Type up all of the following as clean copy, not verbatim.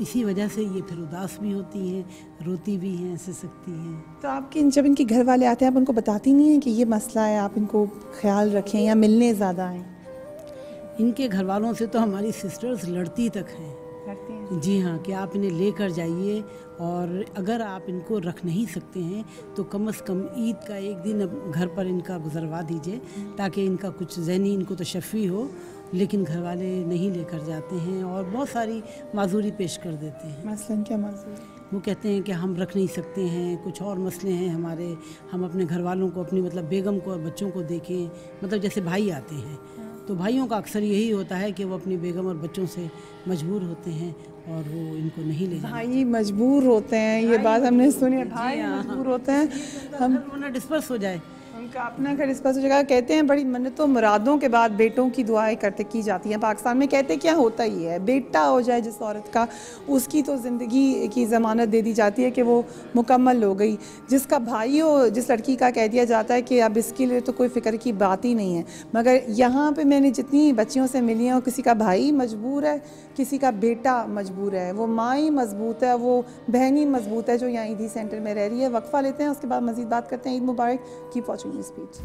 इसी वजह से ये फिर उदास भी होती हैं, रोती भी हैं, हंस सकती हैं। तो आपके जब इनके घर वाले आते हैं आप उनको बताती नहीं हैं कि ये मसला है, आप इनको ख्याल रखें, या मिलने ज़्यादा आएँ? इनके घर वालों से तो हमारी सिस्टर्स लड़ती तक हैं। जी हाँ, कि आप इन्हें लेकर जाइए, और अगर आप इनको रख नहीं सकते हैं तो कम से कम ईद का एक दिन अब घर पर इनका गुजरवा दीजिए, ताकि इनका कुछ ज़हनी इनको तशफ़ी हो। लेकिन घर वाले नहीं लेकर जाते हैं और बहुत सारी माजूरी पेश कर देते हैं। मसलन क्या माजूरी? वो कहते हैं कि हम रख नहीं सकते हैं, कुछ और मसले हैं हमारे, हम अपने घर वालों को, अपनी मतलब बेगम को और बच्चों को देखें। मतलब जैसे भाई आते हैं तो भाइयों का अक्सर यही होता है कि वो अपनी बेगम और बच्चों से मजबूर होते हैं और वो इनको नहीं ले जाते। भाई मजबूर होते हैं, ये बात हमने सुनी है, भाई मजबूर होते हैं। हम वरना डिस्पर्स हो जाए, उनका अपना घर इस पास हो जाएगा। कहते हैं बड़ी मन्नतों मुरादों के बाद बेटों की दुआएं करते की जाती हैं। पाकिस्तान में कहते क्या होता ही है, बेटा हो जाए जिस औरत का, उसकी तो ज़िंदगी की ज़मानत दे दी जाती है कि वो मुकम्मल हो गई। जिसका भाई हो, जिस लड़की का कह दिया जाता है कि अब इसके लिए तो कोई फ़िक्र की बात ही नहीं है। मगर यहाँ पे मैंने जितनी बच्चियों से मिली हैं, किसी का भाई मजबूर है, किसी का बेटा मजबूर है, वो माँ ही मजबूत है, वो बहन ही मजबूत है जो यहाँ ईदी सेंटर में रह रही है। वक्फा लेते हैं, उसके बाद मज़ीद बात करते हैं। ईद मुबारक। Keep watching this speech.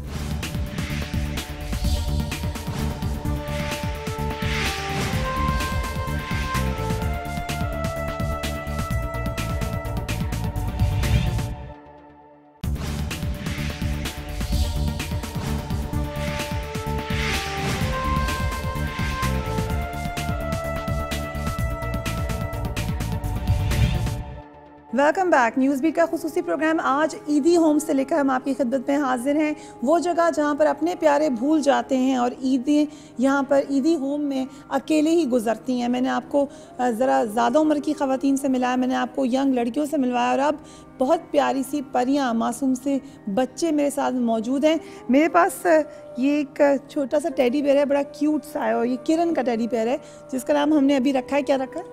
Welcome back. News beat का खुसूसी प्रोग्राम आज ईदी होम से लेकर हम आपकी खिदमत में हाजिर हैं। वो जगह जहाँ पर अपने प्यारे भूल जाते हैं और ईदें यहाँ पर ईदी होम में अकेले ही गुजरती हैं। मैंने आपको ज़रा ज़्यादा उम्र की ख़वातीन से मिलाया, मैंने आपको यंग लड़कियों से मिलवाया, और अब बहुत प्यारी सी परियाँ, मासूम से बच्चे मेरे साथ मौजूद हैं। मेरे पास ये एक छोटा सा टेडी बेयर है, बड़ा क्यूट सा है, और ये किरण का टेडी बेयर है जिसका नाम हमने अभी रखा है। क्या रखा है?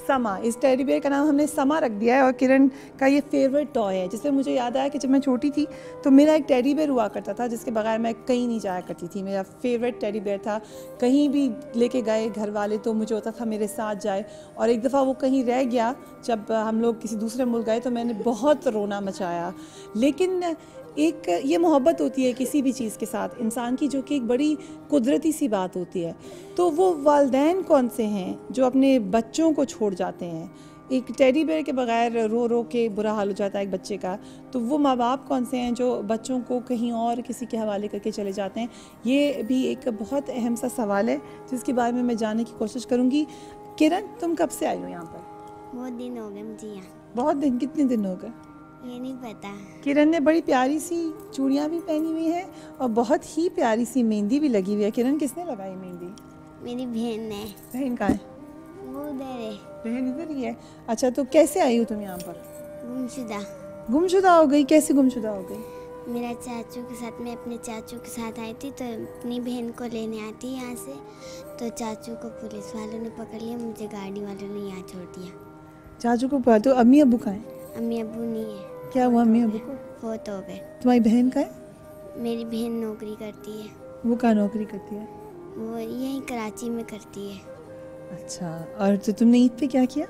समा। इस टेडी बेयर का नाम हमने समा रख दिया है। और किरण का ये फेवरेट टॉय है, जिससे मुझे याद आया कि जब मैं छोटी थी तो मेरा एक टेडी बेयर हुआ करता था जिसके बगैर मैं कहीं नहीं जाया करती थी। मेरा फेवरेट टेडी बेयर था। कहीं भी लेके गए घर वाले तो मुझे होता था मेरे साथ जाए, और एक दफ़ा वो कहीं रह गया जब हम लोग किसी दूसरे मुल्क गए तो मैंने बहुत रोना मचाया। लेकिन एक ये मोहब्बत होती है किसी भी चीज़ के साथ इंसान की, जो कि एक बड़ी कुदरती सी बात होती है। तो वो वालिदैन कौन से हैं जो अपने बच्चों को छोड़ जाते हैं? एक टेडी बेयर के बगैर रो रो के बुरा हाल हो जाता है एक बच्चे का। तो वो माँ बाप कौन से हैं जो बच्चों को कहीं और किसी के हवाले करके चले जाते हैं? ये भी एक बहुत अहम सा सवाल है जिसके बारे में मैं जानने की कोशिश करूँगी। किरण, तुम कब से आई हो यहाँ पर? बहुत दिन हो गए मुझे यहाँ। बहुत दिन? कितने दिन हो गए? ये नहीं पता। किरण ने बड़ी प्यारी सी चूड़ियाँ भी पहनी हुई हैं और बहुत ही प्यारी सी मेहंदी भी लगी हुई है। किरण, किसने लगाई मेहंदी? मेरी बहन ने। बहन कहाँ है? वो उधर है। बहन इधर ही है। अच्छा, तो कैसे आई हो तुम यहाँ पर? गुमशुदा। गुमशुदा हो गई? कैसे गुमशुदा हो गई? मेरा चाचू के साथ, मैं अपने चाचू के साथ आई थी, तो अपनी बहन को लेने आती यहाँ से, तो चाचू को पुलिस वालों ने पकड़ लिया, मुझे गाड़ी वालों ने यहाँ छोड़ दिया। चाचू को पकड़ा? तो अम्मी अबू कहाँ हैं? अम्मी अबू नहीं है। क्या हुआ अम्मी अबू को? बहुत हो गए। तुम्हारी बहन का है? मेरी बहन नौकरी करती है। वो कहाँ नौकरी करती है? वो यहीं कराची में करती है। अच्छा, और तो तुमने ईद पे क्या किया?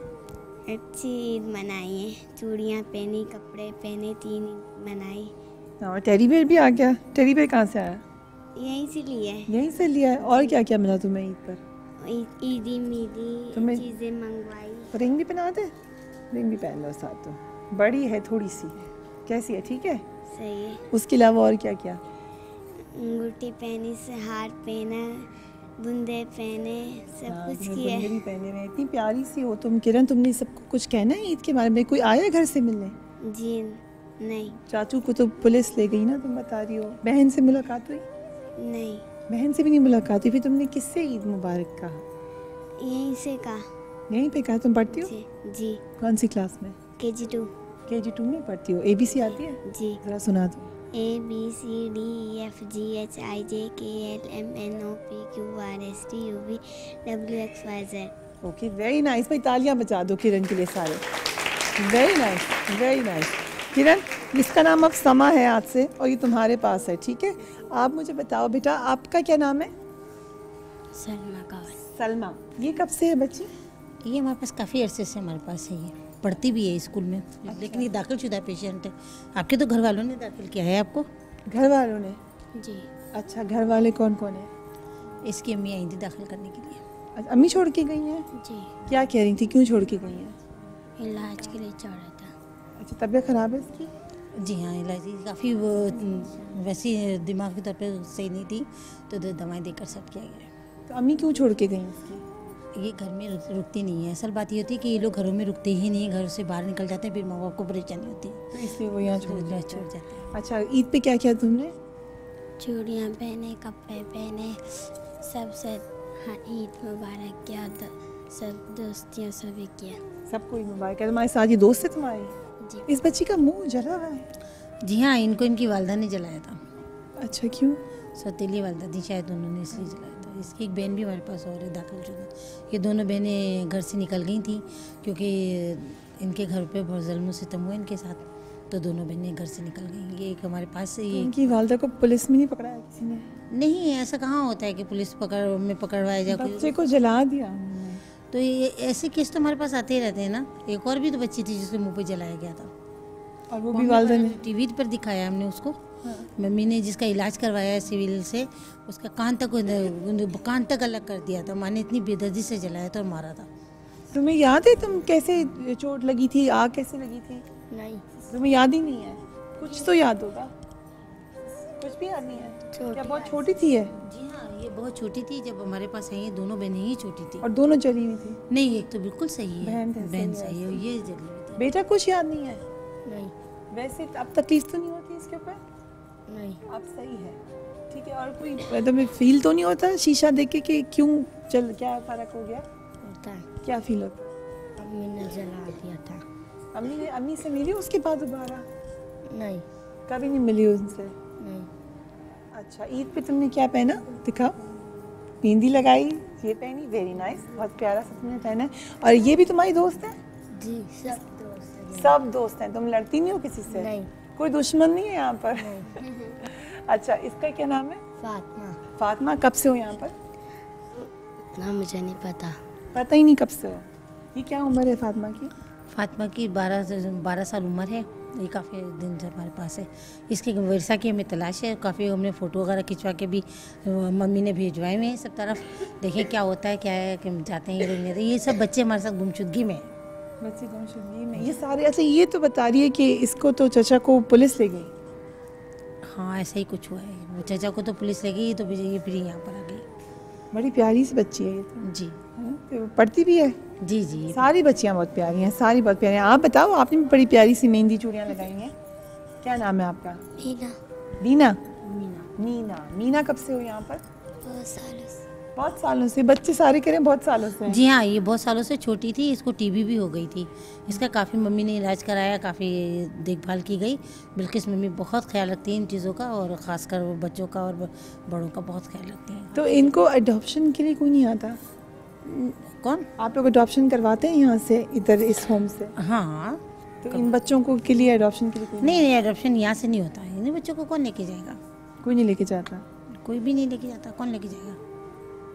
अच्छी ईद मनाई है, चूड़ियाँ पहनी, कपड़े पहने, 3 ईद मनाई। और टेडी बेयर भी आ गया? टेडी बेयर कहाँ से आया? यहीं से लिया है। यहीं से लिया है। और क्या क्या मिला तुम्हें ईद पर? ईदी मीदी तुम्हें चीज़ें मंगवाई। रिंग भी पहना दे? रिंग भी पहन लो साथ। तो बड़ी है थोड़ी सी, कैसी है? ठीक है, सही है। उसके अलावा और क्या क्या? अंगूठी पहनी, से हार पहना, बुंदे पहने, सब कुछ किया। भी पहने हुए। इतनी प्यारी सी हो तुम किरण। तुमने सबको कुछ कहना है ईद के बारे में? कोई आया घर से मिलने? जी नहीं। चाचू को तो पुलिस ले गई ना, तुम बता रही हो। बहन से मुलाकात हुई? नहीं। बहन से भी नहीं मुलाकात हुई? फिर तुमने किससे ईद मुबारक कहा? यहीं से कहा। यहीं पे कहा? तुम पढ़ती हो? जी। कौन सी क्लास में? KG2। KG2 में पढ़ती हो? ABC आती है? जी। जरा सुना दो। ABCDEFGHIJKLMNOPQRSTUVWXYZ। Okay, very nice. भाई तालियां बजा दो किरण के लिए सारे। Very nice, very nice. Kiran, इसका नाम अब समा है आज से, और ये तुम्हारे पास है, ठीक है? आप मुझे बताओ बेटा, आपका क्या नाम है? सलमा का। सलमा। ये कब से है बच्ची? ये हमारे पास काफ़ी अरसे से हमारे पास है, ये पढ़ती भी है स्कूल में। लेकिन ये दाखिलशुदा पेशेंट है। आपके तो घर वालों ने दाखिल किया है आपको? घर वालों ने? जी। अच्छा, घर वाले कौन कौन है? इसकी अम्मी आई थी दाखिल करने के लिए। अच्छा, अम्मी छोड़ के गई हैं? जी। क्या कह रही थी, क्यों छोड़ के गई हैं? इलाज के लिए छोड़ा था। अच्छा, तबीयत ख़राब है इसकी? जी हाँ, इलाज काफ़ी वैसी दिमाग के तौर पे सही नहीं थी, तो दवाएं देकर सेट किया गया। तो अम्मी क्यों छोड़ के गई इसकी? ये घर में रुकती नहीं है। असल बात ये होती है कि ये लोग घरों में रुकते ही नहीं, घर से बाहर निकल जाते हैं, फिर माँ बाप को परेशानी होती है, तो इसलिए वो यहाँ छोड़ जाते हैं। अच्छा, ईद पे क्या किया तुमने? चूड़ियाँ पहने, कपड़े पहने, सबसे हाँ ईद मुबारक किया, सब दोस्तियों सभी किया। सबको ईद मुबारक है। तुम्हारे साथ ये दोस्त है तुम्हारी? जी। इस बच्ची का मुंह जला हुआ है। जी हाँ, इनको इनकी वालदा ने जलाया था। अच्छा, क्यों? सौतेली वालदा थी शायद, उन्होंने इसलिए जलाया था। इसकी एक बहन भी हमारे पास और है दाखिलशुदा। ये दोनों बहनें घर से निकल गई थी क्योंकि इनके घर पे बहुत जुल्म सितम हुआ इनके साथ, तो दोनों बहनें घर से निकल गई। ये एक हमारे पास ये इनकी वालदा को पुलिस में नहीं पकड़ा है किसी ने? नहीं, ऐसा कहाँ होता है कि पुलिस पकड़वाया जाए। बच्चे को जला दिया। तो ये ऐसे केस तो हमारे पास आते ही रहते हैं ना। एक और भी तो बच्ची थी जिसके मुंह पे जलाया गया था, और वो भी वालदा ने टीवी पर दिखाया हमने उसको। मम्मी ने जिसका इलाज करवाया है सिविल से, उसका कान तक अलग कर दिया था। माँ ने इतनी बेदर्दी से जलाया था और मारा था। तुम्हें याद है तुम कैसे चोट लगी थी, आग कैसे लगी थी? नहीं। तुम्हें याद ही नहीं है? कुछ तो याद होगा। कुछ भी याद नहीं है? क्या बहुत छोटी थी है? जी हाँ, ये बहुत छोटी थी जब हमारे पास आई। ये दोनों बहनें ही छोटी थी। और दोनों जली हुई थी? नहीं, एक तो बिल्कुल सही है, बहन सही है, ये जली हुई थी। बेटा कुछ याद नहीं है? नहीं। वैसे अब तकलीफ तो नहीं होती इसके ऊपर? नहीं। अब सही है, ठीक है। और कोई मतलब फील तो नहीं होता शीशा देख के कि क्यों चल, क्या फर्क हो गया? होता है। क्या फील होता? अम्मी ने जला दिया था। अम्मी से मिली उसके बाद दोबारा? नहीं। कभी नहीं मिली उनसे? नहीं। अच्छा, ईद पे तुमने क्या पहना, दिखाओ। मेहंदी लगाई, ये पहनी, वेरी नाइस, बहुत प्यारा सा तुमने पहना है। और ये भी तुम्हारी दोस्त है? जी, सब दोस्त हैं। सब दोस्त हैं। तुम लड़ती नहीं हो किसी से? नहीं। कोई दुश्मन नहीं है यहाँ पर? अच्छा, इसका क्या नाम है? फातिमा। फातिमा। कब से हो यहाँ पर? ना मुझे नहीं पता। पता ही नहीं कब से हो। ये क्या उम्र है फातिमा की? फातिमा की 12 साल उम्र है। ये काफ़ी दिन से हमारे पास है। इसके वर्षा की हमें तलाश है। काफ़ी हमने फ़ोटो वगैरह खिंचवा के भी मम्मी ने भेजवाए हुए हैं सब तरफ। देखें क्या होता है, क्या है कि जाते हैं ये लोग नहीं। ये सब बच्चे हमारे साथ गुमशुदगी में हैं। बच्चे गुमशुदगी में ये सारे? अच्छा, ये तो बता रही है कि इसको तो चचा को पुलिस ले गई। हाँ, ऐसा ही कुछ हुआ है। वो चचा को तो पुलिस ले गई, तो ये फिर यहाँ पर आ गई। बड़ी प्यारी सी बच्ची है ये तो। जी तो पढ़ती भी है? जी जी। सारी बच्चियाँ बहुत प्यारी हैं, सारी बहुत प्यारी हैं। आप बताओ, आपने भी बड़ी प्यारी सी मेहंदी चूड़ियाँ लगाई हैं। क्या नाम है आपका? मीना। मीना? मीना। मीना कब से हो यहाँ पर? बहुत सालों से। बहुत सालों से? बच्चे सारे कह रहे हैं बहुत सालों से। जी हाँ, ये बहुत सालों से छोटी थी। इसको टीबी भी हो गई थी। इसका काफ़ी मम्मी ने इलाज कराया, काफ़ी देखभाल की गई। बिल्किस मम्मी बहुत ख्याल रखती है इन चीज़ों का, और ख़ासकर वो बच्चों का और बड़ों का बहुत ख्याल रखती हैं। तो इनको अडॉप्शन के लिए कोई नहीं आता? कौन? आप लोग अडॉप्शन करवाते हैं यहाँ से, इधर इस होम से? हाँ। तो इन बच्चों को के लिए अडॉप्शन के लिए कोई नहीं, अडॉप्शन यहाँ से नहीं होता है। इन बच्चों को कौन लेके जाएगा? कोई नहीं लेके जाता? कोई भी नहीं लेके जाता। कौन लेके जाएगा?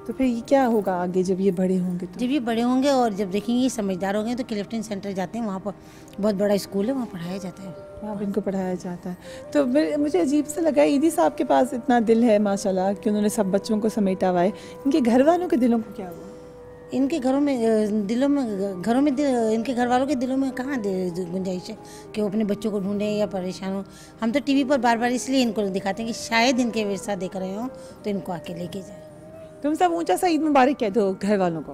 तो फिर ये क्या होगा आगे जब ये बड़े होंगे? तो जब ये बड़े होंगे और जब देखेंगे ये समझदार होंगे तो क्लिफ्टन सेंटर जाते हैं। वहाँ पर बहुत बड़ा स्कूल है, वहाँ पढ़ाया जाता है। वहाँ पर इनको पढ़ाया जाता है। तो मुझे अजीब सा लगा, ईदी साहब के पास इतना दिल है माशाल्लाह कि उन्होंने सब बच्चों को समेटा हुआ है। इनके घर वालों के दिलों को क्या हुआ? इनके घरों में इनके घर वालों के दिलों में कहाँ गुंजाइश है कि वो अपने बच्चों को ढूंढें या परेशान हो। हम तो टीवी पर बार बार इसलिए इनको दिखाते हैं कि शायद इनके विरसा देख रहे हो तो इनको आके लेके जाए। तुम सब ऊंचा सा ईद मुबारक कह दो घर वालों को।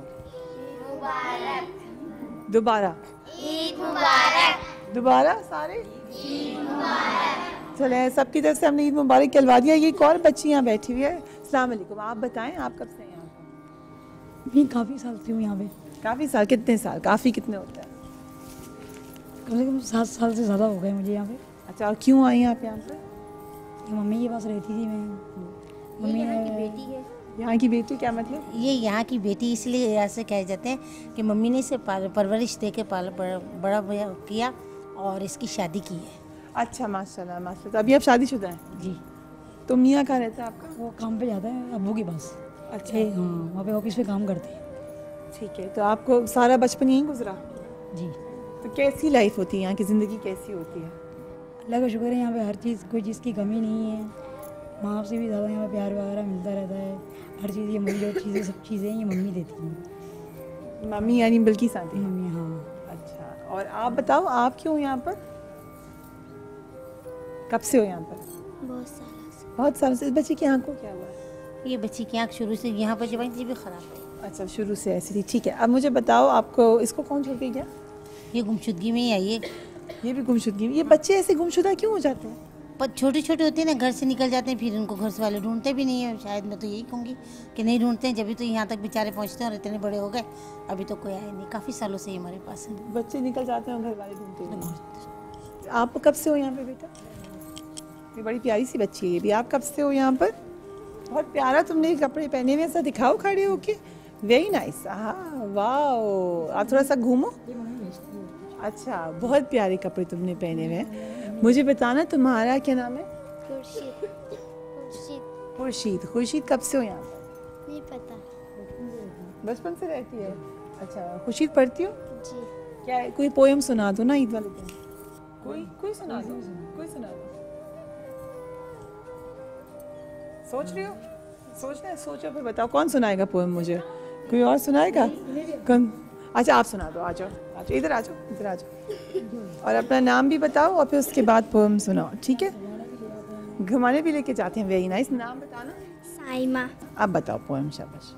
दोबारा ईद मुबारक। दोबारा सारे ईद मुबारक। चले, सबकी तरफ से हमने ईद मुबारक कहलवा दिया। ये एक और बच्ची यहाँ बैठी हुई है। अस्सलाम वालेकुम, आप बताएं आप कब से यहाँ पर? मैं काफ़ी साल से हूँ यहाँ पे। काफ़ी साल? कितने साल? काफ़ी कितने होता है? कम से कम 7 साल से ज़्यादा हो गए मुझे यहाँ पे। अच्छा, और क्यों आई आप यहाँ पर? मम्मी के पास रहती थी मैं। मम्मी यहाँ की बेटी है। यहाँ की बेटी? क्या मतलब? ये यहाँ की बेटी इसलिए ऐसे कहे जाते हैं कि मम्मी ने इसे परवरिश दे के बड़ा किया और इसकी शादी की है। अच्छा, माशाल्लाह माशाल्लाह। तो अभी आप शादीशुदा हैं? जी। तो मियाँ कहाँ रहता है आपका? वो काम पे जाता है अब्बू के पास। अच्छा। हाँ, वहाँ पे ऑफिस पे काम करते हैं। ठीक है, तो आपको सारा बचपन यहीं गुजरा? जी। तो कैसी लाइफ होती है यहाँ की, ज़िंदगी कैसी होती है? अल्लाह का शुक्र है, यहाँ पे हर चीज़, कोई चीज़ की कमी नहीं है। माँ बाप से भी ज़्यादा यहाँ पे प्यार वगैरह मिलता रहता है। हर चीज़ ये मम्मी, जो चीज़ें, सब चीज़ें ये मम्मी देती हैं। मम्मी यानी बिल्की साथी? मम्मी, हाँ। अच्छा, और आप बताओ, आप क्यों यहाँ पर, कब से हो यहाँ पर? बहुत सालों से। बहुत सालों से। इस बच्चे की आँख को क्या हुआ है? ये बच्ची की आँख शुरू से यहाँ पर जवानी भी ख़राब थी। अच्छा, शुरू से ऐसी थी। ठीक है, अब मुझे बताओ, आपको इसको कौन छोड़ के गया? ये गुमशुदगी में ही आई है। ये भी गुमशुदगी? ये बच्चे ऐसे गुमशुदा क्यों हो जाते हैं? पर छोटे छोटे होते हैं ना, घर से निकल जाते हैं, फिर उनको घर से वाले ढूंढते भी नहीं है। शायद मैं तो यही कहूँगी कि नहीं ढूंढते हैं, जब भी तो यहाँ तक बेचारे पहुँचते हैं और इतने बड़े हो गए, अभी तो कोई आया नहीं। काफ़ी सालों से हमारे पास है। बच्चे निकल जाते हैं और घर वाले ढूंढते हैं। आप कब से हो यहाँ पे बेटा? ये बड़ी प्यारी सी बच्ची है ये भी। आप कब से हो यहाँ पर? बहुत प्यारा तुमने कपड़े पहने हुए, ऐसा दिखाओ खड़े होके। Very nice. हाँ, वाह, आप थोड़ा सा घूमो। अच्छा, बहुत प्यारे कपड़े तुमने पहने हुए हैं। मुझे बताना, तुम्हारा क्या नाम है? खुर्शीद। खुर्शीद। खुर्शीद। खुर्शीद कब से हो यहाँ पर? नहीं पता। बचपन से रहती है? अच्छा, खुर्शीद पढ़ती हो? जी। क्या है, कोई पोएम सुना दो ना ईद वाले दिन। कोई सुना दो, कोई सुना दो। सोच रही हो? सोचना है, सोचो फिर बताओ कौन सुनाएगा पोएम मुझे। कोई और सुनाएगा? कौन? अच्छा, आप सुना दो। आ जाओ, आ जाओ, इधर आ जाओ, इधर आ जाओ। और अपना नाम भी बताओ और फिर उसके बाद पोएम सुनाओ, ठीक है? घुमाने भी लेके जाते हैं। Very nice. नाम बताना। साइमा। अब बताओ पोएम, शाबाश।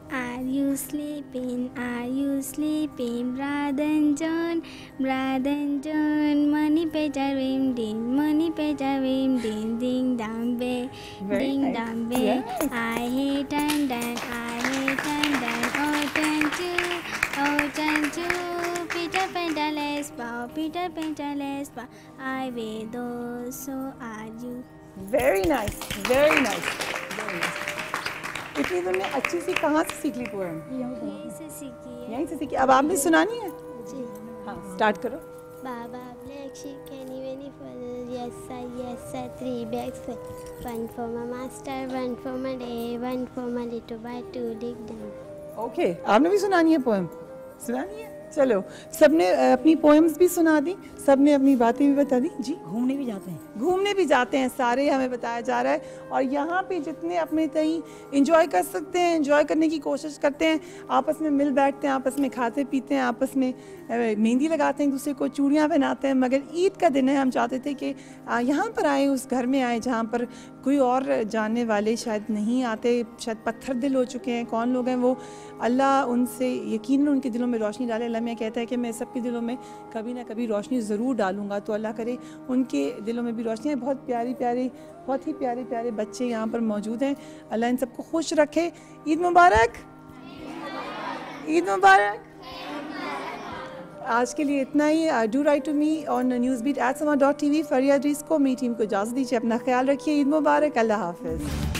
Are you sleeping? Are you sleeping? Brother John, Brother John. Money peja wim ding, money peja wim ding, ding dong bell, Very ding nice. dong bell. Yes. I hate and dan, I hate and dan. Oh Chanchu, Peter Pan les bow, Peter Pan les bow. I wear those, so are you. Very nice, very nice, very nice. इतनी तुमने अच्छी सी कहाँ से सीख ली poem? यहीं से सीखी है। यहीं से सीखी। अब आपने सुनानी है? जी। हाँ, स्टार्ट करो। Baba Black Sheep, any for yes, sir, 3 bags full. One for my master, one for my day, one for my little boy to dig down. Okay, आपने भी सुनानी है पोएम? सुनानी है, चलो। सबने अपनी पोएम्स भी सुना दी, सबने अपनी बातें भी बता दी। जी, घूमने भी जाते हैं। घूमने भी जाते हैं सारे, हमें बताया जा रहा है। और यहाँ पे जितने अपने तई इंजॉय कर सकते हैं, इंजॉय करने की कोशिश करते हैं। आपस में मिल बैठते हैं, आपस में खाते पीते हैं, आपस में मेहंदी लगाते हैं, एक दूसरे को चूड़ियाँ पहनाते हैं। मगर ईद का दिन है, हम चाहते थे कि यहाँ पर आए, उस घर में आए जहाँ पर कोई और जानने वाले शायद नहीं आते, शायद पत्थर दिल हो चुके हैं। कौन लोग हैं वो? अल्लाह उनसे यकीनन उनके दिलों में रोशनी डाले। अल्लाह में कहता है कि मैं सबके दिलों में कभी ना कभी रोशनी ज़रूर डालूंगा। तो अल्लाह करे उनके दिलों में भी रोशनी है। बहुत प्यारे प्यारे, बहुत ही प्यारे प्यारे बच्चे यहाँ पर मौजूद हैं। अल्लाह इन सबको खुश रखे। ईद मुबारक, ईद मुबारक। आज के लिए इतना ही। Do write to me on newsbeat@sama.tv। फरिया ड्रीस को, मेरी टीम को इजाज़त दीजिए। अपना ख्याल रखिए। ईद मुबारक। अल्लाह हाफ़िज़।